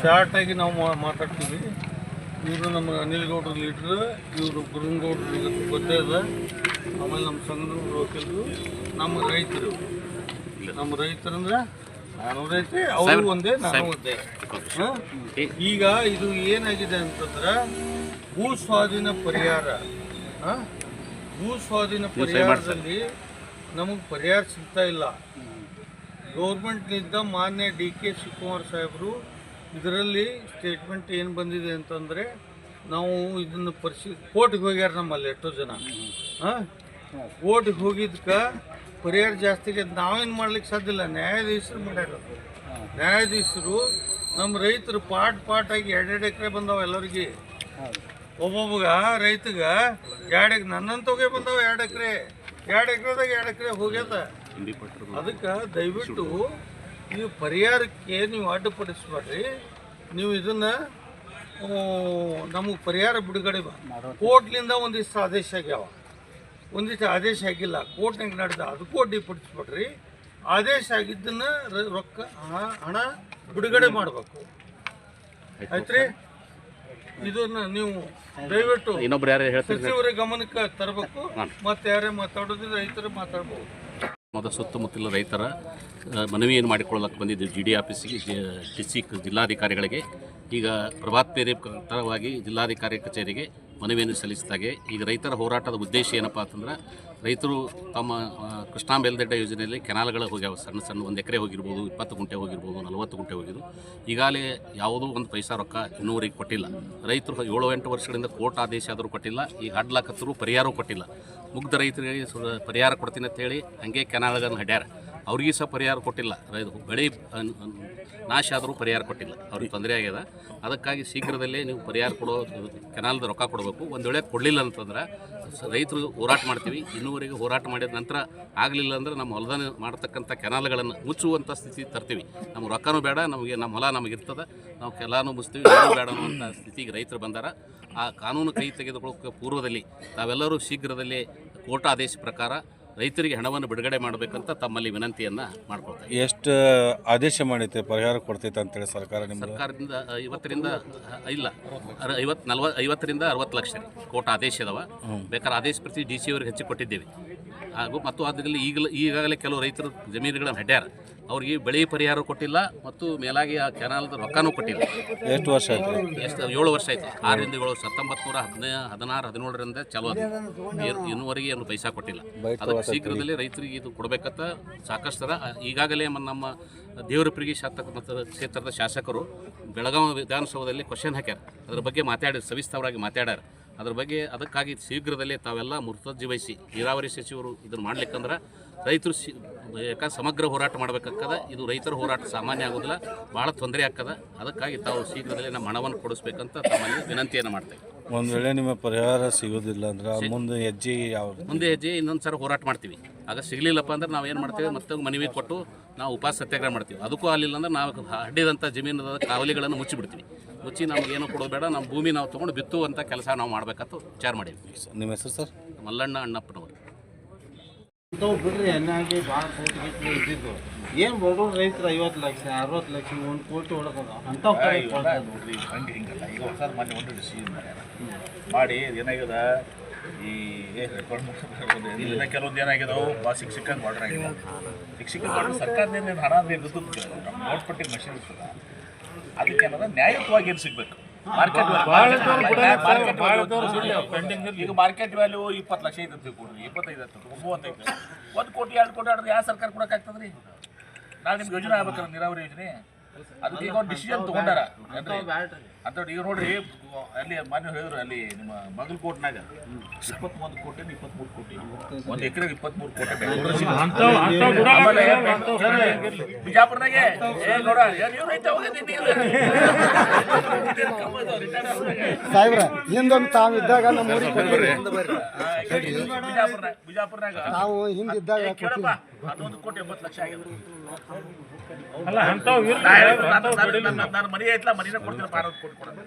Short ಆಗಿ ನಾವು ಮಾತಾಡ್ತೀವಿ. ಇವರು ನಮ್ಮ ಅನಿಲ್ ಗೌಡ್ರ ಲೀಡ್ರ್, ಇವರು ಗುರುಗೌಡ್ರು ಗೊತ್ತೇ ಇದೆ. ಆಮೇಲೆ ನಮ್ಮ ಸಂಘದ ವಕೀಲರು, ನಮ್ಮ ರೈತರು. ನಮ್ಮ ರೈತರಂದ್ರೆ ನಾನು ರೈತ, ಅವರು ಒಂದೇ, ನಾನು ಒಂದೇ. ಈಗ ಇದು ಏನಾಗಿದೆ ಅಂತಂದ್ರೆ ಭೂ ಸ್ವಾಧೀನ ಪರಿಹಾರ. ಭೂ ಸ್ವಾಧೀನ ಪರಿಹಾರದಲ್ಲಿ ನಮಗೆ ಪರಿಹಾರ ಸಿಗ್ತಾ ಇಲ್ಲ. ಗೌರ್ಮೆಂಟ್ನಿಂದ ಮಾನ್ಯ ಡಿ.ಕೆ. ಶಿವಕುಮಾರ್ ಸಾಹೇಬರು ಇದರಲ್ಲಿ ಸ್ಟೇಟ್ಮೆಂಟ್ ಏನು ಬಂದಿದೆ ಅಂತಂದರೆ, ನಾವು ಇದನ್ನು ಕೋರ್ಟ್ಗೆ ಹೋಗ್ಯಾರ ನಮ್ಮಲ್ಲಿ ಎಷ್ಟೋ ಜನ. ಕೋರ್ಟ್ಗೆ ಹೋಗಿದ್ದಕ್ಕೆ ಪರಿಹಾರ ಜಾಸ್ತಿಗೆ ನಾವೇನು ಮಾಡ್ಲಿಕ್ಕೆ ಸಾಧ್ಯ ಇಲ್ಲ. ನ್ಯಾಯಾಧೀಶರು ಮಾಡ್ಯಾರ. ನ್ಯಾಯಾಧೀಶರು ನಮ್ಮ ರೈತರು ಪಾಟಾಗಿ 2 ಎಕರೆ ಬಂದಾವ ಎಲ್ಲರಿಗೆ. ಒಬ್ಬೊಬ್ಬಗ ರೈತಗ 2 ಎಕರೆ, ನನ್ನಂತವೇ ಬಂದಾವ 2 ಎಕರೆ. 2 ಎಕರೆದಾಗ 2 ಎಕರೆ ಹೋಗ್ಯದ. ಅದಕ್ಕೆ ದಯವಿಟ್ಟು ನೀವು ಪರಿಹಾರಕ್ಕೆ ನೀವು ಅಡ್ಡಿಪಡಿಸ್ಬೇಡ್ರಿ. ನೀವು ಇದನ್ನು ನಮಗೆ ಪರಿಹಾರ ಬಿಡುಗಡೆ ಕೋರ್ಟ್ನಿಂದ ಒಂದಿಷ್ಟು ಆದೇಶ ಆಗ್ಯಾವ, ಒಂದಿಷ್ಟು ಆದೇಶ ಆಗಿಲ್ಲ. ಕೋರ್ಟ್ನಾಗ ನಡೆದ ಅದಕ್ಕೂ ಅಡ್ಡಿಪಡಿಸ್ಬೇಡ್ರಿ. ಆದೇಶ ಆಗಿದ್ದನ್ನು ಹಣ ಬಿಡುಗಡೆ ಮಾಡಬೇಕು. ಆಯ್ತು. ಇದನ್ನು ನೀವು ದಯವಿಟ್ಟು ಸಚಿವರ ಗಮನಕ್ಕೆ ತರಬೇಕು. ಮತ್ತೆ ಯಾರೇ ಮಾತಾಡೋದಿದ್ರೆ ರೈತರು ಮಾತಾಡ್ಬೋದು. ಸುತ್ತಮುತ್ತಲ ರೈತರ ಮನವಿಯನ್ನು ಮಾಡಿಕೊಳ್ಳಕ್ಕೆ ಬಂದಿದ್ದು GD ಆಫೀಸಿಗೆ, ಡಿಸ್ಟ್ರಿಕ್ಟ್ ಜಿಲ್ಲಾಧಿಕಾರಿಗಳಿಗೆ. ಈಗ ಪ್ರಭಾತ್ ಪೇರೆ ಪರವಾಗಿ ಜಿಲ್ಲಾಧಿಕಾರಿ ಕಚೇರಿಗೆ ಮನವಿಯನ್ನು ಸಲ್ಲಿಸಿದಾಗೆ, ಈಗ ರೈತರ ಹೋರಾಟದ ಉದ್ದೇಶ ಏನಪ್ಪ ಅಂತಂದ್ರೆ, ರೈತರು ತಮ್ಮ ಕೃಷ್ಣಾ ಮೇಲ್ದಂಡೆ ಯೋಜನೆಯಲ್ಲಿ ಕೆನಾಲ್ಗಳು ಹೋಗ್ಯಾವ. ಸಣ್ಣ 1 ಎಕರೆ ಹೋಗಿರ್ಬೋದು, 20 ಗುಂಟೆ ಹೋಗಿರ್ಬೋದು, 40 ಗುಂಟೆ ಹೋಗಿದ್ದು. ಈಗಾಗಲೇ ಯಾವುದೂ ಒಂದು ಪೈಸಾ ರೊಕ್ಕ ಇನ್ನೂವರೆಗೆ ಕೊಟ್ಟಿಲ್ಲ. ರೈತರು 7-8 ವರ್ಷಗಳಿಂದ ಕೋರ್ಟ್ ಆದೇಶ ಆದರೂ ಕೊಟ್ಟಿಲ್ಲ. ಈಗ ಹಾಡ್ಲಾಕತ್ತರೂ ಪರಿಹಾರವೂ ಕೊಟ್ಟಿಲ್ಲ. ಮುಗ್ಧ ರೈತರಿಗೆ ಪರಿಹಾರ ಕೊಡ್ತೀನಿ ಅಂತೇಳಿ ಹಾಗೆ ಕೆನಾಲ್ಗಳನ್ನು ಹಡ್ಯಾರ. ಅವ್ರಿಗೆ ಸಹ ಪರಿಹಾರ ಕೊಟ್ಟಿಲ್ಲ. ಬೆಳೆ ನಾಶ ಆದರೂ ಪರಿಹಾರ ಕೊಟ್ಟಿಲ್ಲ. ಅವ್ರಿಗೆ ತೊಂದರೆ ಆಗ್ಯದ. ಅದಕ್ಕಾಗಿ ಶೀಘ್ರದಲ್ಲೇ ನೀವು ಪರಿಹಾರ ಕೊಡೋ, ಕೆನಾಲ್ದ ರೊಕ್ಕ ಕೊಡಬೇಕು. ಒಂದು ವೇಳೆ ಕೊಡಲಿಲ್ಲ ಅಂತಂದ್ರೆ ರೈತರು ಹೋರಾಟ ಮಾಡ್ತೀವಿ. ಇನ್ನೂವರೆಗೆ ಹೋರಾಟ ಮಾಡಿದ ನಂತರ ಆಗಲಿಲ್ಲ ಅಂದ್ರೆ ನಮ್ಮ ಹೊಲದ ಮಾಡ್ತಕ್ಕಂಥ ಕೆನಾಲ್ಗಳನ್ನು ಮುಚ್ಚುವಂಥ ಸ್ಥಿತಿ ತರ್ತೀವಿ. ನಮ್ಮ ರೊಕ್ಕನೂ ಬೇಡ, ನಮಗೆ ನಮ್ಮ ಹೊಲ ನಮಗಿರ್ತದೆ, ನಾವು ಕೆಲಾನು ಮುಚ್ತೀವಿ, ಏನೂ ಬೇಡ ಅನ್ನುವಂಥ ಸ್ಥಿತಿಗೆ ರೈತರು ಬಂದಾರ. ಆ ಕಾನೂನು ಕೈ ತೆಗೆದುಕೊಳ್ಳೋಕ್ಕೆ ಪೂರ್ವದಲ್ಲಿ ತಾವೆಲ್ಲರೂ ಶೀಘ್ರದಲ್ಲೇ ಕೋರ್ಟ್ ಆದೇಶ ಪ್ರಕಾರ ರೈತರಿಗೆ ಹಣವನ್ನು ಬಿಡುಗಡೆ ಮಾಡಬೇಕಂತ ತಮ್ಮಲ್ಲಿ ವಿನಂತಿಯನ್ನು ಮಾಡ್ಕೊಳ್ತಾರೆ. ಎಷ್ಟು ಆದೇಶ ಮಾಡೈತೆ ಪರಿಹಾರ ಕೊಡ್ತೈತೆ ಅಂತೇಳಿ ಸರ್ಕಾರದಿಂದ 50ರಿಂದ 60 ಲಕ್ಷ ಕೋರ್ಟ್ ಆದೇಶ ಇದಾವ. ಬೇಕಾದ್ರೆ ಆದೇಶ ಪ್ರತಿ DC ಅವರಿಗೆ ಹೆಚ್ಚು ಕೊಟ್ಟಿದ್ದೇವೆ. ಹಾಗೂ ಮತ್ತು ಅದರಲ್ಲಿ ಈಗಾಗಲೇ ಕೆಲವು ರೈತರು ಜಮೀನುಗಳನ್ನು ಹಡ್ಯಾರ. ಅವ್ರಿಗೆ ಬೆಳೆ ಪರಿಹಾರ ಕೊಟ್ಟಿಲ್ಲ ಮತ್ತು ಮೇಲಾಗಿ ಆ ಕೆನಾಲ್ದ ರೊಕ್ಕನೂ ಕೊಟ್ಟಿಲ್ಲ. ಎಷ್ಟು ವರ್ಷ ಆಯಿತು? 7 ವರ್ಷ ಆಯಿತು. 6ರಿಂದ 7 1916-17ರಿಂದ ಚಾಲು ಆದ. ಇನ್ನೂವರೆಗೆ ಏನು ಪೈಸಾ ಕೊಟ್ಟಿಲ್ಲ. ಅದಕ್ಕೆ ಶೀಘ್ರದಲ್ಲೇ ರೈತರಿಗೆ ಇದು ಕೊಡಬೇಕಂತ ಸಾಕಷ್ಟು ಥರ ಈಗಾಗಲೇ ನಮ್ಮ ದೇವರಪುರಿಗೆ ಕ್ಷೇತ್ರದ ಶಾಸಕರು ಬೆಳಗಾವಿ ವಿಧಾನಸೌಧದಲ್ಲಿ ಕ್ವಶನ್ ಹಾಕ್ಯಾರ. ಅದರ ಬಗ್ಗೆ ಸವಿಸ್ತರವಾಗಿ ಮಾತಾಡ್ಯಾರ. ಅದ್ರ ಬಗ್ಗೆ ಅದಕ್ಕಾಗಿ ಶೀಘ್ರದಲ್ಲೇ ತಾವೆಲ್ಲ ಮುತುವರ್ಜಿ ವಹಿಸಿ ನೀರಾವರಿ ಸಚಿವರು ಇದನ್ನು ಮಾಡ್ಲಿಕ್ಕಂದ್ರೆ ರೈತರು ಯಾಕಂದ್ರೆ ಸಮಗ್ರ ಹೋರಾಟ ಮಾಡಬೇಕಾಗ್ತದೆ. ಇದು ರೈತರ ಹೋರಾಟ ಸಾಮಾನ್ಯ ಆಗೋದಿಲ್ಲ, ಭಾಳ ತೊಂದರೆ ಆಗ್ತದೆ. ಅದಕ್ಕಾಗಿ ತಾವು ಶೀಘ್ರದಲ್ಲೇ ನಮ್ಮ ಹಣವನ್ನು ಕೊಡಿಸ್ಬೇಕಂತ ತಮ್ಮಲ್ಲಿ ವಿನಂತಿಯನ್ನು ಮಾಡ್ತೇವೆ. ಒಂದು ವೇಳೆ ನಿಮ್ಮ ಪರಿಹಾರ ಸಿಗೋದಿಲ್ಲ ಅಂದ್ರೆ ಮುಂದೆ ಹೆಜ್ಜೆ ಇನ್ನೊಂದು ಸಲ ಹೋರಾಟ ಮಾಡ್ತೀವಿ. ಆಗ ಸಿಗಲಿಲ್ಲಪ್ಪ ಅಂದ್ರೆ ನಾವು ಏನು ಮಾಡ್ತೇವೆ, ಮತ್ತೆ ಮನವಿ ಕೊಟ್ಟು ನಾವು ಉಪವಾಸ ಸತ್ಯಾಗ್ರಹ ಮಾಡ್ತೀವಿ. ಅದಕ್ಕೂ ಆಗಲಿಲ್ಲ ಅಂದ್ರೆ ನಾವು ಹಡ್ಡಿದಂಥ ಜಮೀನದ ಕಾವಲಿಗಳನ್ನು ಮುಚ್ಚಿಬಿಡ್ತೀವಿ. ಮುಚ್ಚಿ ನಮಗೇನು ಕೊಡೋದು ಬೇಡ, ನಮ್ಮ ಭೂಮಿ ನಾವು ತೊಗೊಂಡು ಬಿತ್ತುವಂಥ ಕೆಲಸ ನಾವು ಮಾಡಬೇಕಂತ ವಿಚಾರ ಮಾಡೀವಿ. ನಿಮ್ಮ ಹೆಸರು ಸರ್? ಮಲ್ಲಣ್ಣ ಅಣ್ಣಪ್ಪನವರು. ಬಿಡ್ರಿ, ಎನ್ನಾಗಿ ಭಾಳ ಕೋಟಿ ಇದ್ದಿದ್ದು. ಏನು ಬಡವ್ರು ರೈತರು 50 ಲಕ್ಷ 60 ಲಕ್ಷ 1 ಕೋಟಿ ಹೊಡೆದ ಅಂತ ನೋಡ್ರಿ. ಹಿಂಗಲ್ಲ. ಈಗ ಹೊಸ ಮೊನ್ನೆ ಒಂದು ಡಿಸಿಷನ್ ಮಾಡಿ ಏನಾಗ್ಯದ, ಈ ಇದನ್ನ ಕೆಲವೊಂದು ಏನಾಗಿದಾವೆ ಭಾಳ ಶಿಕ್ಷಕಂಗೆ ಮಾಡ್ರೆ ಆಗಿಲ್ಲ. ಶಿಕ್ಷಕರು ಮಾಡಿದ್ರೆ ಸರ್ಕಾರದಿಂದ ಹಣ ದುಡ್ಡು ನಮ್ಮ ನೋಟ್ ಪಟ್ಟಿಗೆ ಮಷಿನ್ ಇರ್ತದೆ. ಅದಕ್ಕೆ ಏನದ ನ್ಯಾಯಯುತವಾಗಿ ಏನು ಸಿಗಬೇಕು. ಮಾರ್ಕೆಟ್ ಈಗ ಮಾರ್ಕೆಟ್ ವ್ಯಾಲ್ಯೂ 20 ಲಕ್ಷ ಐತೆ ಕೊಡ್ರಿ, 25 35 1 ಕೋಟಿ 2 ಕೋಟಿ ಆಡಿದ್ರೆ ಯಾವ ಸರ್ಕಾರ ಕೊಡೋಕ್ಕಾಗ್ತದೆ ರೀ? ನಾವು ನಿಮ್ಗೆ ಯೋಜನೆ ಆಗ್ಬೇಕಲ್ಲ, ನೀರಾವರಿ ಯೋಜನೆ. ಅದಕ್ಕೆ ಈಗ ಒಂದು ಡಿಸಿಷನ್ ತೊಗೊಂಡಾರ ಅಂತ. ಈಗ ನೋಡ್ರಿ, ಅಲ್ಲಿ ಮಾನ್ಯ ಹೇಳಿದ್ರು, ಅಲ್ಲಿ ನಿಮ್ಮ ಬಾಗಲಕೋಟ್ನಾಗ 21 ಕೋಟಿ 23 ಕೋಟಿ 1 ಎಕರೆಗೆ 23 ಕೋಟಿ. ಬಿಜಾಪುರದಾಗೆ ಸಾಹೇಬ್ರ ಹಿಂದೊಂದು ತಾವು ಇದ್ದಾಗ ನಮ್ಮ ಬಿಜಾಪುರನಾಗ ನಾವು ಹಿಂದಿದ್ದಾಗ 11 ಕೋಟಿ 80 ಲಕ್ಷ ಆಗಿದೆ. ನಾನು ಮನೆ ಐತ್ಲ ಮನಿನ ಕೊಡ್ತೀನಿ ಪಾರ ಕೊಟ್ಟು ಕೊಡೋದು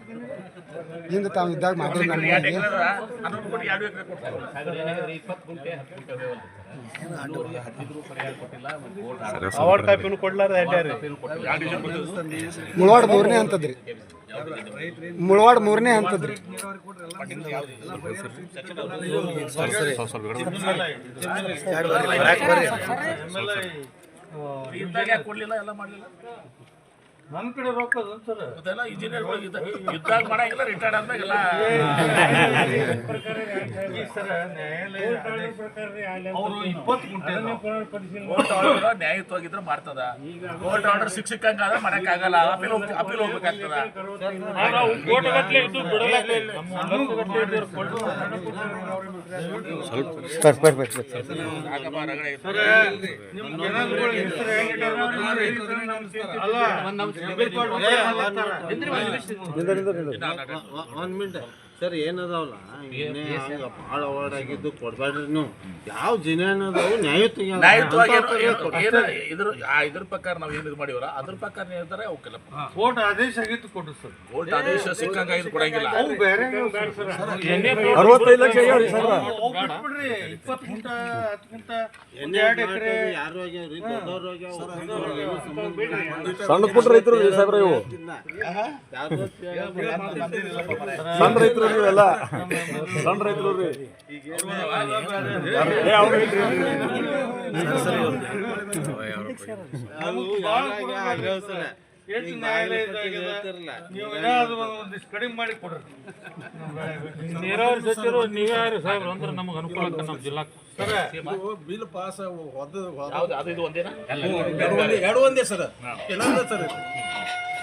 ಹಿಂದೆ ತಾವು ಇದ್ದಾಗ ಮಾಡಿದ್ರೆ ನಮ್ಮ 2 ಎಕರೆ ಅದ 11 ಕೋಟಿ 2 ಎಕರೆ ಕೊಡ್ತಾರೆ. 20 ಗುಂಟೆ 10 ಗುಂಟೆ ಅವಾರ್ಡ್ ಕಾಪಿನೂ ಕೊಡ್ಲಾರ ಮುಳವಾಡ 3ನೇ ಹಂತದ್ರಿ. ಮುಳವಾಡ 3ನೇ ಹಂತದ್ರಿ. ಇದ್ದಾಗ ಯಾಕೆ ಕೊಡ್ಲಿಲ್ಲ ಎಲ್ಲ ಮಾಡಲಿಲ್ಲ ನನ್ನ ಕಡೆ ರೊಕ್ಕ ಅದ ಸರ್. ಅದೆಲ್ಲ ಇಂಜಿನಿಯರ್ಗಳು ಯುದ್ಧಾಗ ಮಾಡಂಗಿಲ್ಲ ರಿಟೈರ್ಡ್ ಆದ್ಮೇಲೆಲ್ಲ ಅವರು 20 ಗುಂಟೆ ಕೋರ್ಟ್ ಆರ್ಡರ್ ನ್ಯಾಯಯುತವಾಗಿದ್ರೆ ಮಾಡ್ತದ. ಕೋರ್ಟ್ ಆರ್ಡರ್ ಸಿಕ್ಕಂಗಾದ್ರೆ ಮಾಡಕ್ಕಾಗಲ್ಲ. ಅಪೀಲ್ ಹೋಗ್ಬೇಕಾಗ್ತದ. ನಿಮ್ಮ ಜನಗಳ ಹೆಸರು ಅಲ್ಲ ಒಂದ್ ಮಿನಿಟ್ ಸರ್ ಏನದಾವಲ್ಲ ಭಾಳ ಅವಾರ್ಡ್ ಆಗಿದ್ದು ಕೊಡ್ಬೇಡ್ರಿ ನೀವು. ಯಾವ ಜಿನೇನ್ ಅದಾವು ನ್ಯಾಯಯುತವಾಗಿ ಇದ್ರ ಪ್ರಕಾರ ನಾವ್ ಏನ್ ಇದು ಮಾಡಿವಲ್ಲ ಅದ್ರ ಪ್ರಕಾರ ಹೇಳ್ತಾರೆ ಅವಕ್ಕೆಲ್ಲ ಕೋರ್ಟ್ ಆದೇಶ ಆಗಿತ್ತು ಕೊಡ್ರಿ ಸರ್. ಕೋರ್ಟ್ ಆದೇಶ ಸಿಕ್ಕಂಗ ಇದು ಕೊಡಂಗಿಲ್ಲ. ಅವು ಬೇರೆ 65 ಲಕ್ಷ ಆಗ್ಯಾವ್ರಿ ಸರ್. ಬಿಡ್ರಿ 20 ಗುಂಟ 10 ಗುಂಟ 2 ಎಕರೆ ಯಾರು ಆಗ್ಯಾವ್ರಿ ದೊಡ್ಡವ್ರು ಆಗ್ಯಾವ ಸಣ್ಣ ಪುಟ್ಟ ರೈತರು ಸಾಹೇಬ್ರ ಇವು ಸಣ್ಣ ರೈತರು ಇವೆಲ್ಲ ಸಣ್ಣ ರೈತರು ರೀ. ಎಷ್ಟು ನ್ಯಾಯಾಲಯದಾಗಿದೆ ನೀವು ಏನಾದ್ರು ಒಂದಿಷ್ಟು ಕಡಿಮೆ ಮಾಡಿ ಕೊಡ್ರಿ. ನೀರಾವರಿ ಸಚಿವರು ನೀವೇ ಯಾರು ಸಾಹೇಬ್ರು ಅಂದ್ರೆ ನಮಗೆ ಅನುಕೂಲ ಆಗ್ತದೆ ನಮ್ಮ ಜಿಲ್ಲಾ ಬಿಲ್ ಪಾಸ್ ಯಾವ್ದು ಅದು ಇದು ಒಂದೇನಾ ಎರಡು ಒಂದೇ ಸರ್ ಸರ್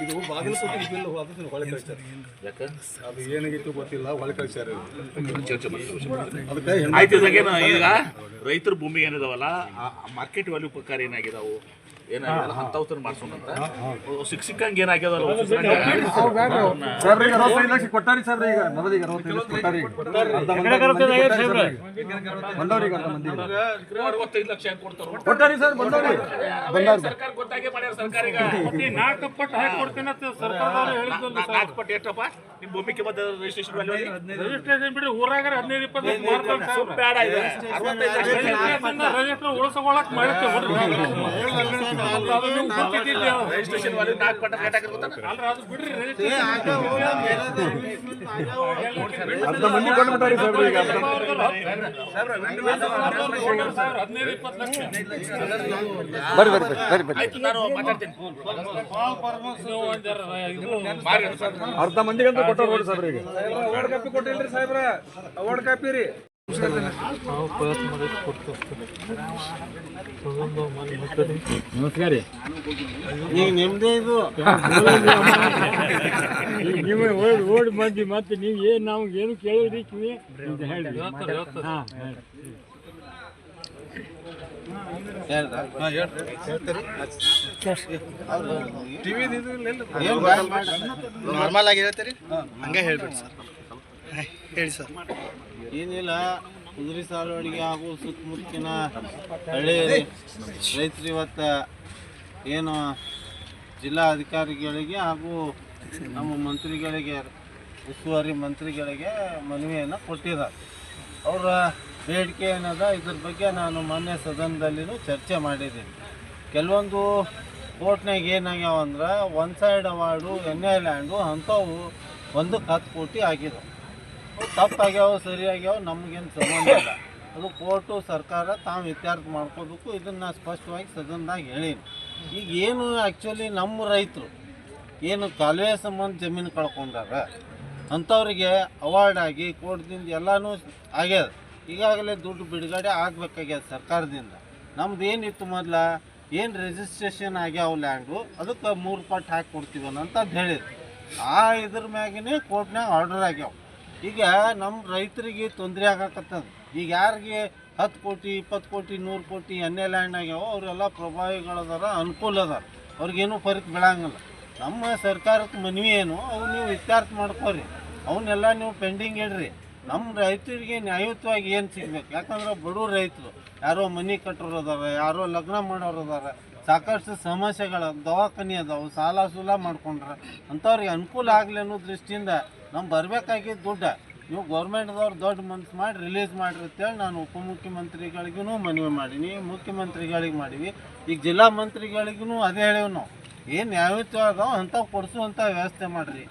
ಇದು ಬಾಗಲಕೋಟೆ ಬಿಲ್ ಹೊಳೆ ಕಳಿಸ್ತಾರೆ. ಅದು ಏನಾಗಿತ್ತು ಗೊತ್ತಿಲ್ಲ, ಹೊಳೆ ಕಳಿಸ್ಯಾರ. ಆಯ್ತು. ಇದಾಗೇನು ಈಗ ರೈತರ ಭೂಮಿ ಏನಿದಾವಲ್ಲ ಮಾರ್ಕೆಟ್ ವ್ಯಾಲ್ಯೂ ಪ್ರಕಾರ ಏನಾಗಿದಾವು ಏನಾಗಿಲ್ಲ ಅಂತವ್ರ ಮಾಡ್ಸೋಣಂತ ಸಿಕ್ಕಂಗ ಏನಾಗ್ಯದಲ್ಲ ಕೊಟ್ಟಾರಿ ಸರ್. ಈಗ ಮೊದಲಿಗೆ 65 ಲಕ್ಷ ಕೊಟ್ಟಾರಿ. 65 ಲಕ್ಷ ಹೆಂಗ್ ಕೊಡ್ತಾರ ಕೊಟ್ಟಾರಿ ಸರ್. ಸರ್ಕಾರ ಗೊತ್ತಾಗೆ ಮಾಡ್ಯಾರ. ಸರ್ಕಾರ ಈಗ 4 ಪಟ್ಟು ಹಾಕಿ ಕೊಡ್ತೀನಿ ಅಂತ ಸರ್ಕಾರದವ್ರು ಹೇಳಿದ್ರು. 4 ಪಟ್ಟು ಎಷ್ಟಪ್ಪ ನಿಮ್ಮ ಭೂಮಿಗೆ ಮತ್ತೆ ರಿಜಿಸ್ಟ್ರೇಷನ್ ವ್ಯಾಲ್ಯೂ ರಿಜಿಸ್ಟ್ರೇಷನ್ ಬಿಡ್ರಿ ಊರಾಗ 15-20 ಬೇಡ ಇದೆ 65 ರಿಜಿಸ್ಟರ್ ಉಳಿಸ್ಕೊಳಕ್ ಮಾಡಿರ್ತೇವೆ. ರಿಜಿಸ್ಟ್ರೇಷನ್ ವ್ಯಾಲ್ಯೂ 4 ಪಟ್ಟು ರೇಟ್ ಆಗಿರ್ತಾನೆ. ಅದು ಬಿಡ್ರಿ ಅರ್ಧ ಮಂದಿ ಕೊಂಡ್ಬಿಟ್ಟಾರಿ ಸಾಹೇಬ್ರ. ಈಗ 15-20 ಲಕ್ಷ ಬರ್ರಿ. ಆಯ್ತು ನಾನು ಮಾತಾಡ್ತೀನಿ. ಅರ್ಧ ಮಂದಿಗಂತ ಕೊಟ್ಟಾರ ನೋಡಿ ಸಾಹೇಬ್ರ. ಈಗ ಅವಾರ್ಡ್ ಕಾಪಿ ಕೊಟ್ಟಿಲ್ರಿ ಸಾಹೇಬ್ರ. ಅವಾರ್ಡ್ ಕಾಪಿ ರೀ. ನಮಸ್ಕಾರ ರೀ. ಈಗ ನಿಮ್ದೇ ಇದು ನೀವು ಓಡಿ ಬಂದಿ ಮತ್ತೆ ನೀವು ಏನು ನಮ್ಗೆ ಏನು ಕೇಳಿದ್ರಿ ಕಿವಿ ಹೇಳಿ. ನಾರ್ಮಲ್ ಆಗಿ ಹೇಳ್ತೀರಿ ಹಂಗೆ ಹೇಳ್ಬಿಡಿ ಸರ್. ಹೇಳಿ ಸರ್. ಏನಿಲ್ಲ, ಕುದುರೆ ಸಾಲುವಡಿಗೆ ಹಾಗೂ ಸುತ್ತಮುತ್ತಲಿನ ಹಳ್ಳಿ ರೈತರು ಇವತ್ತು ಏನು ಜಿಲ್ಲಾ ಅಧಿಕಾರಿಗಳಿಗೆ ಹಾಗೂ ನಮ್ಮ ಮಂತ್ರಿಗಳಿಗೆ, ಉಸ್ತುವಾರಿ ಮಂತ್ರಿಗಳಿಗೆ ಮನವಿಯನ್ನು ಕೊಟ್ಟಿದ್ದಾರೆ. ಅವರ ಬೇಡಿಕೆ ಏನದ ಇದ್ರ ಬಗ್ಗೆ ನಾನು ಮೊನ್ನೆ ಸದನದಲ್ಲಿನೂ ಚರ್ಚೆ ಮಾಡಿದ್ದೀನಿ. ಕೆಲವೊಂದು ಕೋರ್ಟ್ನಾಗ ಏನಾಗ್ಯಾವ ಅಂದ್ರೆ one side award NA land ಅಂಥವು 10 ಕೋಟಿ ಆಗಿದಾವೆ. ತಪ್ಪಾಗ್ಯಾವ ಸರಿ ಆಗ್ಯಾವ ನಮಗೇನು ಸಂಬಂಧ ಇಲ್ಲ. ಅದು ಕೋರ್ಟು ಸರ್ಕಾರ ತಾವು ಇತ್ಯರ್ಥ ಮಾಡ್ಕೋಬೇಕು. ಇದನ್ನು ಸ್ಪಷ್ಟವಾಗಿ ಸದನದಾಗ ಹೇಳೀನಿ. ಈಗ ಏನು ಆ್ಯಕ್ಚುಲಿ ನಮ್ಮ ರೈತರು ಏನು ಕಾಲುವೆ ಸಂಬಂಧ ಜಮೀನು ಕಳ್ಕೊಂಡಾರ ಅಂಥವ್ರಿಗೆ ಅವಾರ್ಡ್ ಆಗಿ ಕೋರ್ಟ್ದಿಂದ ಎಲ್ಲನೂ ಆಗ್ಯದ. ಈಗಾಗಲೇ ದುಡ್ಡು ಬಿಡುಗಡೆ ಆಗಬೇಕಾಗ್ಯದ ಸರ್ಕಾರದಿಂದ. ನಮ್ದು ಏನಿತ್ತು ಮೊದಲ ಏನು ರಿಜಿಸ್ಟ್ರೇಷನ್ ಆಗ್ಯಾವ ಲ್ಯಾಂಡು ಅದಕ್ಕೆ 3 ಪಟ್ಟು ಹಾಕಿ ಕೊಡ್ತೀವನ್ನಂತ ಹೇಳಿದ್ರು. ಆ ಇದ್ರ ಮ್ಯಾಗೇ ಕೋರ್ಟ್ನಾಗ ಆರ್ಡರ್ ಆಗ್ಯಾವ. ಈಗ ನಮ್ಮ ರೈತರಿಗೆ ತೊಂದರೆ ಆಗಕತ್ತದ. ಈಗ ಯಾರಿಗೆ 10 ಕೋಟಿ 20 ಕೋಟಿ 100 ಕೋಟಿ ಎನ್ಎ ಲ್ಯಾಂಡ್ ಆಗ್ಯಾವ ಅವರೆಲ್ಲ ಪ್ರಭಾವಿಗಳದಾರ, ಅನುಕೂಲ ಅದಾರ, ಅವ್ರಿಗೇನು ಫರಕ್ ಬೀಳಂಗಿಲ್ಲ. ನಮ್ಮ ಸರ್ಕಾರಕ್ಕೆ ಮನವಿ ಏನು ಅವು ನೀವು ಇತ್ಯರ್ಥ ಮಾಡ್ಕೋರಿ. ಅವನ್ನೆಲ್ಲ ನೀವು ಪೆಂಡಿಂಗ್ ಇಡ್ರಿ. ನಮ್ಮ ರೈತರಿಗೆ ನ್ಯಾಯಯುತವಾಗಿ ಏನು ಸಿಗ್ಬೇಕು. ಯಾಕಂದ್ರೆ ಬಡವ್ರ ರೈತರು ಯಾರೋ ಮನೆ ಕಟ್ಟೋರು ಅದಾರ, ಯಾರೋ ಲಗ್ನ ಮಾಡೋರು ಅದಾರ, ಸಾಕಷ್ಟು ಸಮಸ್ಯೆಗಳು ದವಾಖಾನೆ ಅದಾವು, ಸಾಲ ಸೂಲ ಮಾಡ್ಕೊಂಡ್ರೆ ಅಂಥವ್ರಿಗೆ ಅನುಕೂಲ ಆಗಲಿ ಅನ್ನೋ ದೃಷ್ಟಿಯಿಂದ ನಮ್ಮ ಬರಬೇಕಾಗಿದ್ದು ದುಡ್ಡು ನೀವು ಗೌರ್ಮೆಂಟ್ದವ್ರು ದೊಡ್ಡ ಮನ್ಸು ಮಾಡಿ ರಿಲೀಸ್ ಮಾಡಿರಿ ಅಂತೇಳಿ ನಾನು ಉಪಮುಖ್ಯಮಂತ್ರಿಗಳಿಗೂ ಮನವಿ ಮಾಡೀನಿ, ಮುಖ್ಯಮಂತ್ರಿಗಳಿಗೆ ಮಾಡೀವಿ, ಈಗ ಜಿಲ್ಲಾ ಮಂತ್ರಿಗಳಿಗೂ ಅದೇ ಹೇಳೀವಿ ನಾವು. ಏನು ನ್ಯಾಯಯುತ ಅದಾವೆ ಅಂಥವು ಕೊಡಿಸುವಂಥ ವ್ಯವಸ್ಥೆ ಮಾಡಿರಿ.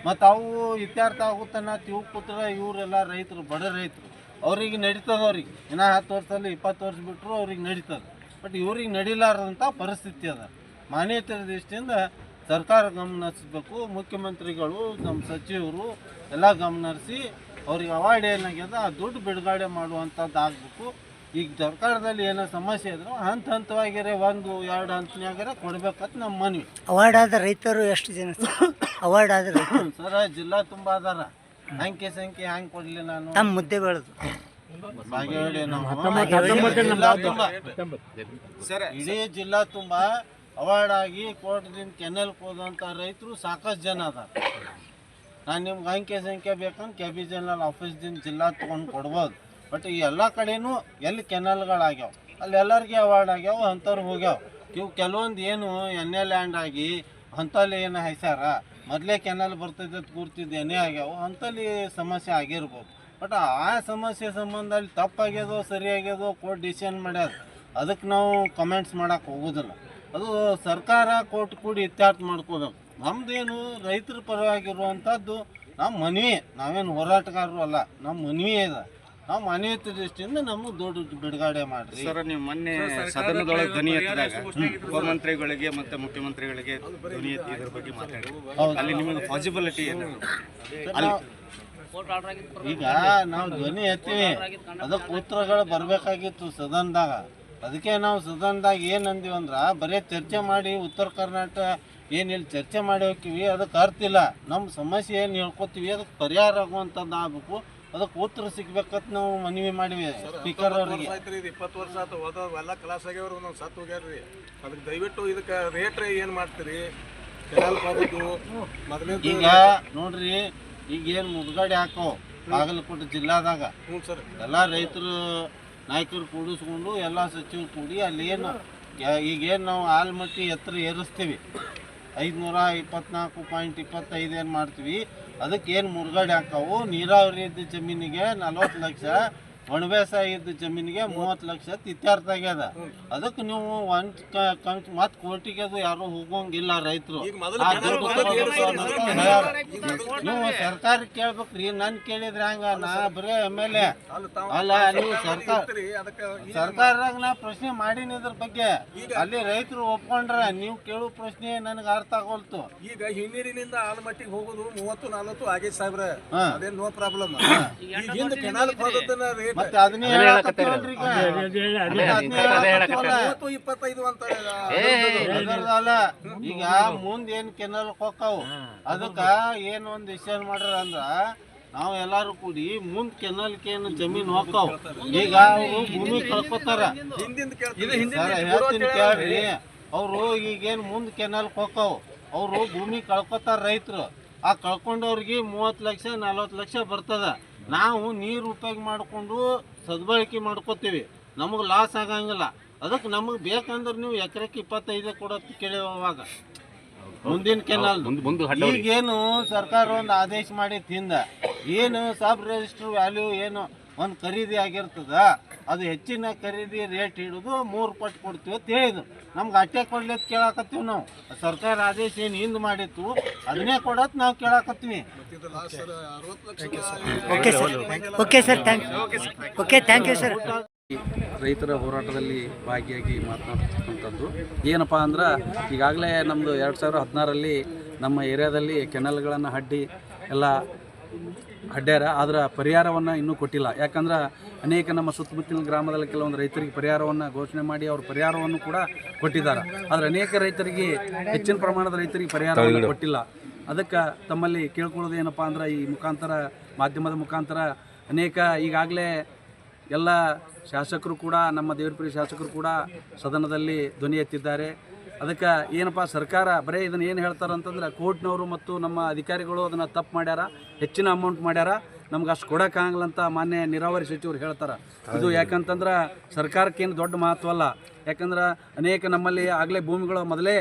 ಮತ್ತು ಅವು ಇತ್ಯರ್ಥ ಆಗುತ್ತಾನ ತಿವು ಪುತ್ರ ಇವರೆಲ್ಲ ರೈತರು, ಬಡ ರೈತರು, ಅವ್ರಿಗೆ ನಡೀತದೆ. ಅವ್ರಿಗೆ ಇನ್ನೂ 10 ವರ್ಷದಲ್ಲಿ 20 ವರ್ಷ ಬಿಟ್ಟರು ಅವ್ರಿಗೆ ನಡೀತದೆ. ಬಟ್ ಇವ್ರಿಗೆ ನಡೀಲಾರ್ದಂಥ ಪರಿಸ್ಥಿತಿ ಅದ. ಮಾನ್ಯತೆ ದೃಷ್ಟಿಯಿಂದ ಸರ್ಕಾರ ಗಮನ ಹರಿಸ್ಬೇಕು, ಮುಖ್ಯಮಂತ್ರಿಗಳು ನಮ್ಮ ಸಚಿವರು ಎಲ್ಲ ಗಮನ ಹರಿಸಿ ಅವ್ರಿಗೆ ಅವಾರ್ಡ್ ಏನಾಗ್ಯದ ಆ ದುಡ್ಡು ಬಿಡುಗಡೆ ಮಾಡುವಂಥದ್ದು ಆಗಬೇಕು. ಈಗ ಸರ್ಕಾರದಲ್ಲಿ ಏನೋ ಸಮಸ್ಯೆ ಇದ್ರು ಹಂತವಾಗಿರೇ 1-2 ಹಂತನಾಗರೆ ಕೊಡ್ಬೇಕಂತ ನಮ್ಮ ಮನವಿ. ಅವಾರ್ಡ್ ಆದ ರೈತರು ಎಷ್ಟು ಜನ ಅವಾರ್ಡ್ ಆದ ರೈತರು ಸರ ಜಿಲ್ಲಾ ತುಂಬ ಅದಾರ, ಅಂಕೆ ಸಂಖ್ಯೆ ಹ್ಯಾಂಗೆ ಕೊಡಲಿ ನಾನು? ತಮ್ಮ ಮುದ್ದೆ ಬೆಳೆದು ಇಡೀ ಜಿಲ್ಲಾ ತುಂಬ ಅವಾರ್ಡ್ ಆಗಿ ಕೋರ್ಟ್ದಿಂದ ಕೆನಲ್ಗೆ ಹೋದಂಥ ರೈತರು ಸಾಕಷ್ಟು ಜನ ಅದಾರ. ನಾನು ನಿಮ್ಗೆ ಅಂಕೆ ಸಂಖ್ಯೆ ಬೇಕಂದ್ರೆ ಕ್ಯಾಬಿಜನಲ್ ಆಫೀಸ್ದಿಂದ ಜಿಲ್ಲಾ ತೊಗೊಂಡು ಕೊಡ್ಬೋದು. ಬಟ್ ಈ ಎಲ್ಲ ಕಡೆನೂ ಎಲ್ಲಿ ಕೆನಲ್ಗಳಾಗ್ಯಾವ ಅಲ್ಲಿ ಎಲ್ಲರಿಗೆ ಅವಾರ್ಡ್ ಆಗ್ಯಾವ, ಅಂಥವ್ರು ಹೋಗ್ಯಾವ. ಇವು ಕೆಲವೊಂದು ಏನು ಎಣ್ಣೆ ಲ್ಯಾಂಡ್ ಆಗಿ ಅಂಥಲ್ಲಿ ಏನು ಹಾಯ್ಸ್ಯಾರ, ಮೊದಲೇ ಕೆನಲ್ ಬರ್ತಿದ್ದ ಕೂರ್ತಿದ್ದು ಎಣ್ಣೆ ಆಗ್ಯಾವ, ಅಂಥಲ್ಲಿ ಸಮಸ್ಯೆ ಆಗಿರ್ಬೋದು. ಬಟ್ ಆ ಸಮಸ್ಯೆ ಸಂಬಂಧ ಅಲ್ಲಿ ತಪ್ಪಾಗ್ಯದೋ ಸರಿ ಆಗ್ಯದೋ ಕೋರ್ಟ್ ಡಿಸಿಷನ್ ಮಾಡ್ಯಾರ, ಅದಕ್ಕೆ ನಾವು ಕಮೆಂಟ್ಸ್ ಮಾಡೋಕೆ ಹೋಗೋದಿಲ್ಲ. ಅದು ಸರ್ಕಾರ ಕೋರ್ಟ್ ಕೂಡಿ ಇತ್ಯರ್ಥ ಮಾಡ್ಕೋಬೇಕು. ನಮ್ಮದೇನು ರೈತರ ಪರವಾಗಿರುವಂಥದ್ದು ನಮ್ಮ ಮನವಿ, ನಾವೇನು ಹೋರಾಟಗಾರರು ಅಲ್ಲ, ನಮ್ಮ ಮನವಿ ಇದೆ. ನಾವು ಮಾನವೀಯತೆ ದೃಷ್ಟಿಯಿಂದ ನಮಗೆ ದುಡ್ಡು ಬಿಡುಗಡೆ ಮಾಡಿರಿ. ಸರ್, ನೀವು ಮೊನ್ನೆ ಸದನದೊಳಗೆ ಧ್ವನಿ ಎತ್ತಿದಾಗ ಉಪಮಂತ್ರಿಗಳಿಗೆ ಮತ್ತು ಮುಖ್ಯಮಂತ್ರಿಗಳಿಗೆ ಧ್ವನಿ ಎತ್ತಿ ಇದ್ರ ಬಗ್ಗೆ ಮಾತಾಡಿ ಅಲ್ಲಿ ನಿಮಗೆ ಪಾಸಿಬಿಲಿಟಿ ಏನು? ಈಗ ನಾವು ಧ್ವನಿ ಎತ್ತೀವಿ, ಅದಕ್ಕೆ ಉತ್ತರಗಳು ಬರಬೇಕಾಗಿತ್ತು ಸದನದಾಗ. ಅದಕ್ಕೆ ನಾವು ಸದನದಾಗ ಏನು ಅಂದೀವಿ ಅಂದ್ರೆ ಬರೀ ಚರ್ಚೆ ಮಾಡಿ ಉತ್ತರ ಕರ್ನಾಟಕ ಏನಿಲ್ಲ ಚರ್ಚೆ ಮಾಡಿ ಹೋಗ್ತೀವಿ, ಅದಕ್ಕೆ ಅರ್ಥ ಇಲ್ಲ. ನಮ್ಮ ಸಮಸ್ಯೆ ಏನು ಹೇಳ್ಕೊತೀವಿ ಅದಕ್ಕೆ ಪರಿಹಾರ ಆಗುವಂಥದ್ದು ಆಗಬೇಕು, ಅದಕ್ಕೆ ಉತ್ತರ ಸಿಗ್ಬೇಕಂತ ನಾವು ಮನವಿ ಮಾಡಿವಿ ಸ್ಪೀಕರ್ ಅವರಿಗೆ. 20 ವರ್ಷ ಆಯ್ತು ಹೋದವ್ರು ಎಲ್ಲ ಕ್ಲಾಸ್ ಆಗ್ಯಾವ್ರು, ನಾವು ಸತ್ತು ಹೋಗ್ಯಾರ್ರಿ. ಅದಕ್ಕೆ ದಯವಿಟ್ಟು ಇದಕ್ಕೆ ರೇಟ್ ಏನು ಮಾಡ್ತೀರಿ? ಈಗ ನೋಡ್ರಿ, ಈಗ ಏನು ಮುದ್ಗಡೆ ಹಾಕೋ ಬಾಗಲಕೋಟೆ ಜಿಲ್ಲಾದಾಗ ಎಲ್ಲ ರೈತರು ನಾಯಕರು ಕೂಡಿಸ್ಕೊಂಡು ಎಲ್ಲ ಸಚಿವರು ಕೂಡಿ ಅಲ್ಲಿ ಏನು ಈಗೇನು ನಾವು ಆಲ್ಮಟ್ಟಿ ಎತ್ತರ ಏರಿಸ್ತೀವಿ 524.25 ಏನು ಮಾಡ್ತೀವಿ, ಅದಕ್ಕೆ ಏನು ಮುರುಗಡೆ ಹಾಕಾವು. ನೀರಾವರಿ ಇದ್ದ ಜಮೀನಿಗೆ 40 ಲಕ್ಷ, ಒಣಬೇಸಾಯ ಇದ್ದ ಜಮೀನಿಗೆ 30 ಲಕ್ಷ ಇತ್ಯರ್ಥ ಆಗ್ಯದ. ಅದಕ್ಕೆ ನೀವು ಮತ್ತೆ ಕೋರ್ಟಿಗೆ ಅದು ಯಾರು ಹೋಗೋಂಗಿಲ್ಲ ರೈತರು. ನೀವು ಸರ್ಕಾರಕ್ಕೆ ಕೇಳ್ಬೇಕ್ರಿ, ನನ್ ಕೇಳಿದ್ರೆ ಹಂಗ ನಾ ಬರೇ MLA ಅಲ್ಲ. ನೀವು ಸರ್ಕಾರದಾಗ ನಾ ಪ್ರಶ್ನೆ ಮಾಡೀನಿ ಇದ್ರ ಬಗ್ಗೆ. ಅಲ್ಲಿ ರೈತರು ಒಪ್ಕೊಂಡ್ರ ನೀವು ಕೇಳೋ ಪ್ರಶ್ನೆ ನನಗೆ ಅರ್ಥ ಆಗೋಲ್ತು. ಈಗ ಹಿನ್ನೀರಿನಿಂದ ಆಲಮಟ್ಟಿಗೆ ಹೋಗೋದು 30-40 ಆಗೈತೆ ಸಾಹೇಬ್ರೆ, ಅದೇನು ನೋ ಪ್ರಾಬ್ಲಮ್. ಹಿಂದೆ ಕೆನಾಲ್ ಹೋದದನ್ನ ರೇಟ್ ಮತ್ತೆ ಅದನ್ನೇ ಹೇಳಕತ್ತೀವಲ್ರಿ, ಈಗ 30-25 ಅಂತ ಅದರದಲ್ಲ. ಈಗ ಮುಂದೆ ಏನು ಕೆನಲ್ ಹೋಗ್ತಾವು ಅದಕ್ಕ ಏನು ಒಂದು ಡಿಸಿಷನ್ ಮಾಡ್ಯಾರ ಅಂದ್ರ ನಾವು ಎಲ್ಲಾರು ಕೂಡಿ ಮುಂದ್ ಕೆನಲ್ಗೆ ಏನು ಜಮೀನ್ ಹೋಗ್ತಾವ. ಈಗ ಅವರು ಭೂಮಿ ಕಳ್ಕೊತಾರ, ಹೇಳ್ತೀನಿ ಕೇಳ್ರಿ. ಅವರು ಈಗೇನು ಮುಂದ್ ಕೆನಲ್ಗೆ ಹೋಗ್ತಾವ, ಅವರು ಭೂಮಿ ಕಳ್ಕೊತಾರ ರೈತರು. ಆ ಕಳ್ಕೊಂಡವ್ರಿಗೆ 30 ಲಕ್ಷ 40 ಲಕ್ಷ ಬರ್ತದ. ನಾವು ನೀರು ಉಪಯೋಗ ಮಾಡಿಕೊಂಡು ಸದ್ಬಳಕೆ ಮಾಡ್ಕೋತೀವಿ, ನಮಗೆ ಲಾಸ್ ಆಗಂಗಿಲ್ಲ. ಅದಕ್ಕೆ ನಮಗೆ ಬೇಕಂದ್ರೆ ನೀವು ಎಕರೆಕ್ಕೆ 25 ಕೊಡೋದು ಕೇಳುವಾಗ ಮುಂದಿನ ಕೆನಾಲ್. ಈಗೇನು ಸರ್ಕಾರ ಒಂದು ಆದೇಶ ಮಾಡಿತ್ತು ಹಿಂದೆ, ಏನು ಸಬ್ ರಿಜಿಸ್ಟರ್ ವ್ಯಾಲ್ಯೂ ಏನು ಒಂದು ಖರೀದಿ ಆಗಿರ್ತದ, ಅದು ಹೆಚ್ಚಿನ ಖರೀದಿ ರೇಟ್ ಹಿಡಿದು 3 ಪಟ್ಟು ಕೊಡ್ತೀವಿ ಅಂತ ಹೇಳಿದ್ರು. ನಮ್ಗೆ ಅಟ್ಟೆ ಕೊಡ್ಲಿಕ್ಕೆ ಕೇಳಾಕತ್ತೀವಿ ನಾವು. ಸರ್ಕಾರ ಆದೇಶ ಏನು ಹಿಂದೆ ಮಾಡಿತ್ತು ಅದನ್ನೇ ಕೊಡೋದು ನಾವು ಕೇಳಾಕತ್ತೀವಿ. Okay sir, thank you sir. ರೈತರ ಹೋರಾಟದಲ್ಲಿ ಭಾಗಿಯಾಗಿ ಮಾತನಾಡ್ತಕ್ಕಂಥದ್ದು ಏನಪ್ಪ ಅಂದ್ರೆ, ಈಗಾಗಲೇ ನಮ್ಮದು 2016ರಲ್ಲಿ ನಮ್ಮ ಏರಿಯಾದಲ್ಲಿ ಕೆನಲ್ಗಳನ್ನು ಎಲ್ಲ ಅಡ್ಡ್ಯಾರ, ಅದರ ಪರಿಹಾರವನ್ನು ಇನ್ನೂ ಕೊಟ್ಟಿಲ್ಲ. ಯಾಕಂದ್ರೆ ಅನೇಕ ನಮ್ಮ ಸುತ್ತಮುತ್ತಲಿನ ಗ್ರಾಮದಲ್ಲಿ ಕೆಲವೊಂದು ರೈತರಿಗೆ ಪರಿಹಾರವನ್ನು ಘೋಷಣೆ ಮಾಡಿ ಅವ್ರ ಪರಿಹಾರವನ್ನು ಕೂಡ ಕೊಟ್ಟಿದ್ದಾರೆ. ಆದರೆ ಅನೇಕ ರೈತರಿಗೆ, ಹೆಚ್ಚಿನ ಪ್ರಮಾಣದ ರೈತರಿಗೆ ಪರಿಹಾರವನ್ನು ಕೊಟ್ಟಿಲ್ಲ. ಅದಕ್ಕೆ ತಮ್ಮಲ್ಲಿ ಕೇಳ್ಕೊಳ್ಳೋದು ಏನಪ್ಪ ಅಂದ್ರೆ, ಈ ಮುಖಾಂತರ, ಮಾಧ್ಯಮದ ಮುಖಾಂತರ ಅನೇಕ ಈಗಾಗಲೇ ಎಲ್ಲ ಶಾಸಕರು ಕೂಡ, ನಮ್ಮ ದೇವರಪುರಿ ಶಾಸಕರು ಕೂಡ ಸದನದಲ್ಲಿ ಧ್ವನಿ ಎತ್ತಿದ್ದಾರೆ. ಅದಕ್ಕೆ ಏನಪ್ಪ ಸರ್ಕಾರ ಬರೀ ಇದನ್ನು ಏನು ಹೇಳ್ತಾರೆ ಅಂತಂದ್ರೆ, ಕೋರ್ಟ್ನವರು ಮತ್ತು ನಮ್ಮ ಅಧಿಕಾರಿಗಳು ಅದನ್ನು ತಪ್ಪು ಮಾಡ್ಯಾರ, ಹೆಚ್ಚಿನ ಅಮೌಂಟ್ ಮಾಡ್ಯಾರ, ನಮ್ಗೆ ಅಷ್ಟು ಕೊಡೋಕ್ಕಾಗಲ್ಲ ಅಂತ ಮಾನ್ಯ ನೀರಾವರಿ ಸಚಿವರು ಹೇಳ್ತಾರೆ. ಇದು ಯಾಕಂತಂದ್ರೆ ಸರ್ಕಾರಕ್ಕೇನು ದೊಡ್ಡ ಮಹತ್ವ ಅಲ್ಲ. ಯಾಕಂದ್ರೆ ಅನೇಕ ನಮ್ಮಲ್ಲಿ ಆಗಲೇ ಭೂಮಿಗಳು ಮೊದಲೇ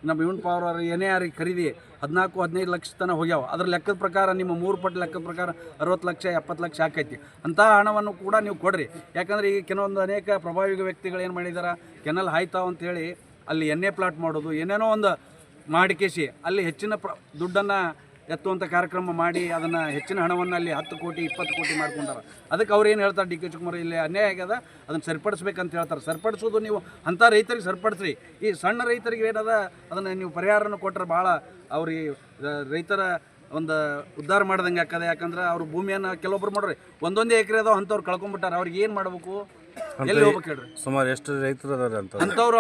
ನಮ್ಮ ಯೂನ್ ಪವರ್ ಅವರು ಏನೇ ಯಾರಿಗೆ ಖರೀದಿ 14-15 ಲಕ್ಷ ತನಕ ಹೋಗ್ಯಾವ. ಅದ್ರ ಲೆಕ್ಕದ ಪ್ರಕಾರ ನಿಮ್ಮ 3 ಪಟ್ಟು ಲೆಕ್ಕದ ಪ್ರಕಾರ 60 ಲಕ್ಷ 70 ಲಕ್ಷ ಆಕೈತಿ. ಅಂಥ ಹಣವನ್ನು ಕೂಡ ನೀವು ಕೊಡ್ರಿ. ಯಾಕಂದ್ರೆ ಈಗ ಕೆಲವೊಂದು ಅನೇಕ ಪ್ರಭಾವಿ ವ್ಯಕ್ತಿಗಳು ಏನು ಮಾಡಿದಾರೆ, ಕೆನಲ್ ಹಾಯ್ತಾವ ಅಂತೇಳಿ ಅಲ್ಲಿ ಎಣ್ಣೆ ಪ್ಲಾಟ್ ಮಾಡೋದು ಏನೇನೋ ಒಂದು ಮಾಡಿಕೇಸಿ ಅಲ್ಲಿ ಹೆಚ್ಚಿನ ದುಡ್ಡನ್ನು ಎತ್ತುವಂಥ ಕಾರ್ಯಕ್ರಮ ಮಾಡಿ ಅದನ್ನು ಹೆಚ್ಚಿನ ಹಣವನ್ನು ಅಲ್ಲಿ 10 ಕೋಟಿ 20 ಕೋಟಿ ಮಾಡ್ಕೊಂಡಾರ. ಅದಕ್ಕೆ ಅವ್ರು ಏನು ಹೇಳ್ತಾರೆ, ಡಿ ಕೆ ಶಿವಕುಮಾರ್ ಇಲ್ಲಿ ಅನ್ಯಾಯ ಆಗ್ಯದ, ಅದನ್ನು ಸರಿಪಡಿಸ್ಬೇಕಂತ ಹೇಳ್ತಾರೆ. ಸರಿಪಡಿಸೋದು ನೀವು ಅಂಥ ರೈತರಿಗೆ ಸರಿಪಡಿಸ್ರಿ. ಈ ಸಣ್ಣ ರೈತರಿಗೆ ಏನದ ಅದನ್ನು ನೀವು ಪರಿಹಾರನ ಕೊಟ್ಟರೆ ಭಾಳ ಅವ್ರಿಗೆ ರೈತರ ಒಂದು ಉದ್ಧಾರ ಮಾಡ್ದಂಗೆ ಆಗ್ತದೆ. ಯಾಕಂದ್ರೆ ಅವ್ರ ಭೂಮಿಯನ್ನು ಕೆಲವೊಬ್ರು ಮಾಡ್ರಿ ಒಂದೊಂದೇ ಎಕರೆ ಅದಾವ ಅಂಥವ್ರು ಕಳ್ಕೊಂಡ್ಬಿಟ್ಟಾರೆ. ಅವ್ರಿಗೆ ಏನು ಮಾಡ್ಬೇಕು, ಎಲ್ಲಿ ಹೋಗ್ಬೇಕು ಹೇಳ್ರಿ? ಸುಮಾರು ಎಷ್ಟು ರೈತರು ಅದಾರೆ ಅಂಥವ್ರು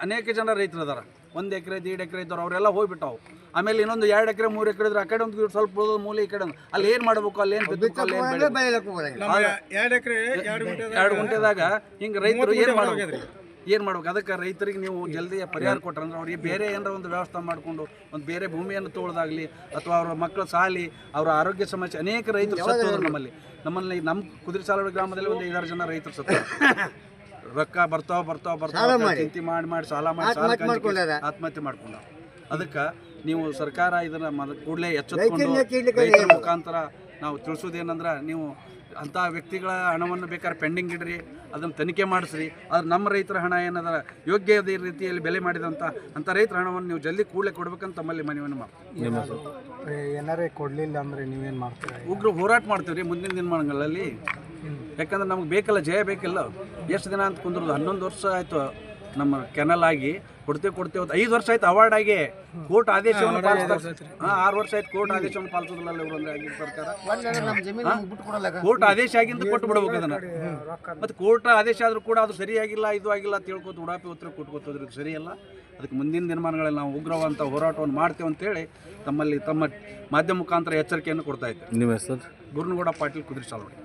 ಅನೇಕ ಜನ ರೈತರು ಅದಾರ. 1 ಎಕರೆ 1.5 ಎಕರೆ ಇದ್ದವ್ರು ಅವರೆಲ್ಲ ಹೋಗ್ಬಿಟ್ಟಾವು. ಆಮೇಲೆ ಇನ್ನೊಂದು 2 ಎಕರೆ 3 ಎಕರೆ ಇದ್ರೆ ಆ ಕಡೆ ಒಂದು ಸ್ವಲ್ಪ ಉಳಿದ ಮೂಲೆ ಈ ಕಡೆ ಒಂದು ಅಲ್ಲಿ ಏನು ಮಾಡ್ಬೇಕು, ಅಲ್ಲಿ ಏನು ಬಿತ್ತಬೇಕು, ಅಲ್ಲಿ ಏನು 2 ಗುಂಟೆದಾಗ ಹಿಂಗೆ ರೈತರು ಏನು ಮಾಡ್ಬೇಕು? ಅದಕ್ಕೆ ರೈತರಿಗೆ ನೀವು ಜಲ್ದಿ ಪರಿಹಾರ ಕೊಟ್ರಂದ್ರೆ ಅವ್ರಿಗೆ ಬೇರೆ ಏನಾರ ಒಂದು ವ್ಯವಸ್ಥೆ ಮಾಡಿಕೊಂಡು ಒಂದು ಬೇರೆ ಭೂಮಿಯನ್ನು ತೊಗೊಳೋದಾಗಲಿ ಅಥವಾ ಅವ್ರ ಮಕ್ಕಳ ಸಾಲಿ ಅವರ ಆರೋಗ್ಯ ಸಮಸ್ಯೆ ಅನೇಕ ರೈತರು ಸತ್ತೋದ್ರು. ನಮ್ಮಲ್ಲಿ ನಮ್ಮ ಕುದುರೆಸಾಲವಾಡಿ ಗ್ರಾಮದಲ್ಲಿ ಒಂದು 5-6 ಜನ ರೈತರು ಸತ್ತೋದ್ರು. ರೊಕ್ಕ ಬರ್ತಾವ ಚಿಂತೆ ಮಾಡಿ ಸಾಲ ಮಾಡಿ ಆತ್ಮಹತ್ಯೆ ಮಾಡ್ಕೊಂಡ. ಅದಕ್ಕೆ ನೀವು ಸರ್ಕಾರ ಇದನ್ನು ಕೂಡಲೇ ಎಚ್ಚೆತ್ತುಕೊಂಡು ರೈತರ ಮುಖಾಂತರ ನಾವು ತಿಳಿಸೋದೇನಂದ್ರೆ, ನೀವು ಅಂಥ ವ್ಯಕ್ತಿಗಳ ಹಣವನ್ನು ಬೇಕಾದ್ರೆ ಪೆಂಡಿಂಗ್ ಇಡ್ರಿ, ಅದನ್ನು ತನಿಖೆ ಮಾಡಿಸ್ರಿ. ಆದ್ರೆ ನಮ್ಮ ರೈತರ ಹಣ ಏನದ ಯೋಗ್ಯ ರೀತಿಯಲ್ಲಿ ಬೆಲೆ ಮಾಡಿದಂಥ ಅಂಥ ರೈತರ ಹಣವನ್ನು ನೀವು ಜಲ್ದಿ ಕೂಡಲೇ ಕೊಡ್ಬೇಕಂತ ತಮ್ಮಲ್ಲಿ ಮನವಿಯನ್ನು ಮಾಡ್ತೀವಿ. ಏನಾರೇ ಕೊಡಲಿಲ್ಲ ಅಂದರೆ ನೀವೇನು ಮಾಡ್ತೀರಾ? ಉಗ್ರ ಹೋರಾಟ ಮಾಡ್ತೀವಿ ರೀ ಮುಂದಿನ ದಿನಮಾನಗಳಲ್ಲಿ. ಯಾಕಂದ್ರೆ ನಮ್ಗೆ ಬೇಕಲ್ಲ, ಜಯ ಬೇಕಲ್ಲ. ಎಷ್ಟು ದಿನ ಅಂತ ಕುಂದ್ರದು? 11 ವರ್ಷ ಆಯಿತು ನಮ್ಮ ಕೆನಲ್ ಆಗಿ ಕೊಡ್ತೇವೆ 5 ವರ್ಷ ಆಯ್ತು ಅವಾರ್ಡ್ ಆಗಿ. ಕೋರ್ಟ್ ಆದೇಶವನ್ನು ಪಾಲಿಸ್ತಾರೆ. 6 ವರ್ಷ ಆಯ್ತು ಕೋರ್ಟ್ ಆದೇಶವನ್ನು ಪಾಲಿಸೋದಿಲ್ಲ ಇವರು ಅಂದರೆ ಆಗಿದ್ದ ಸರ್ಕಾರ. ಕೋರ್ಟ್ ಆದೇಶ ಆಗಿಂದ ಕೊಟ್ಟು ಬಿಡ್ಬೇಕು ಅದನ್ನು. ಮತ್ತು ಕೋರ್ಟ್ ಆದೇಶ ಆದರೂ ಕೂಡ ಅದು ಸರಿಯಾಗಿಲ್ಲ, ಇದು ಆಗಿಲ್ಲ ಅಂತ ಹೇಳ್ಕೊತ ಉಡಾಪಿ ಉತ್ತರ ಕೊಟ್ಕೋತೋದ್ರಿ, ಸರಿಯಲ್ಲ. ಅದಕ್ಕೆ ಮುಂದಿನ ದಿನಮಾನಗಳಲ್ಲಿ ನಾವು ಉಗ್ರವಂತ ಹೋರಾಟವನ್ನು ಮಾಡ್ತೇವೆ ಅಂತೇಳಿ ತಮ್ಮ ಮಾಧ್ಯಮ ಮುಖಾಂತರ ಎಚ್ಚರಿಕೆಯನ್ನು ಕೊಡ್ತಾ ಇದ್ದೇವೆ. ನಿಮ್ಮ ಹೆಸರು? ಗುರುನಗೌಡ ಪಾಟೀಲ್, ಕುದುರೆಸಾಲವಾಡಿ.